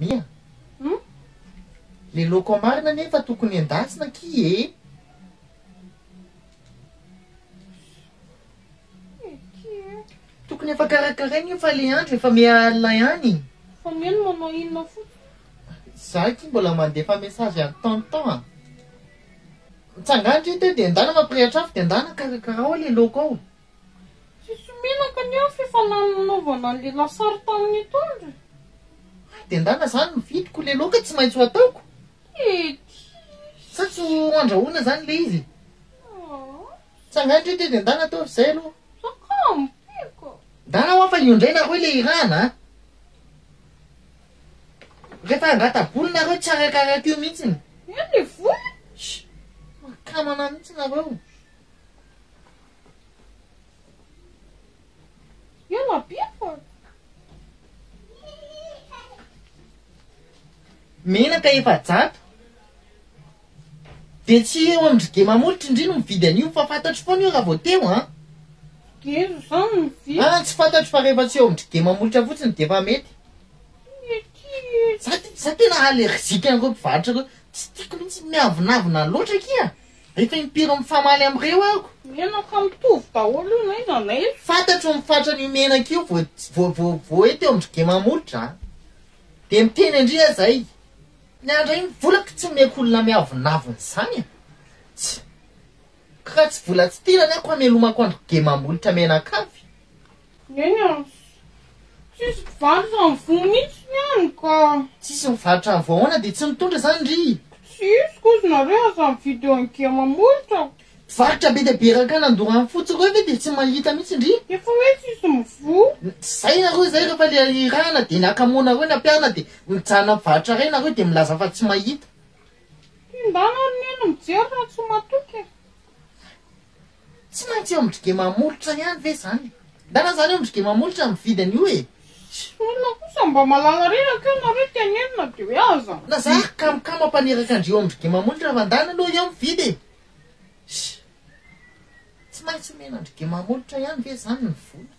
Mia, le loko marina nefa tokony endasina ki tokony efa karakarainy io fa le andro efa miala ihany. Fa meno manao inona fotsiny? Za ty mbola mandefa mesazy any tonton. Mitsangandry ito dia endana mampirehatra afo dia endana karakara ao le loko ao. Sisy menaka ny afo efa nanaovana le lasary tamin'ny tondro. Dia endana zany mividiko le loka tsy maintsy ho ataoko. Sa tsy ho andrahoina zany le izy. Mitsangandry ito dia endana tao zay aloha. Sakampiko. Dana ho afa iondray nareo le irana. Rehefa angata-boly nareo tsy arakaraka io mihitsiny. Le voly? Makamana mihitsy nareo. Ela biko. Menaka efa zato. Dia tsy eo amin'ny mamolitra indrino mividy an'io fa fantatro foana io raha vao teo ha. Gezo zany mividy. Tsy fantatro fa rehefa tsy eo amin'ny mamolitra fotsiny dia efa mety. Za tena alerzika an'ireo mpivarotra reo. Tsy tiako mihitsy miavonavona loatra kia. Rehefa impiro mifamaly amin'ireo ako. Menaka mitovy daholo io na iza na iza. Fantatro mifatra an'io menaka io vao eto eo amin'ny mamolitra. Dia miteny andria zay. Ny andra iny volako tsy omeko olona miavonavona izany. Ka tsy vola tsy tirany ako hamelomako andro mamolitra menakavy. Eny tsisy mpivarotra mivoha mihitsy ihany ka. Tsisy mivarotra mivoahoana dia tsy mitondra zany ry. Tsisy kozy nareo aza mividy eo amin'ny mamolitra. Mpivarotra be dia be raka nandohany fotsy reo ve dia tsy mahita mihitsy ndry. Efa hoe tsisy mivoha. Zay nareo zay rehefa le irana dia nakamoana reo ny ampiarina dia mijanona mivarotra ray nareo dia milaza fa tsy mahita. Indana neno mijery raha tsy matoky. Tsy maintsy eo amin'ny mamolitra ihany ve zany. Dana zany eo amin'ny mamolitra mividy an'io e. Olona kosa mba malala reraka nareo tenenina dia hoe aza. Na za kamokamo ampaneraka andreo amin'ny mamolitra fa ndana aloha eo mividy e. Tsy maintsy omena amin'ny mamolitra ihany ve zany ny vola.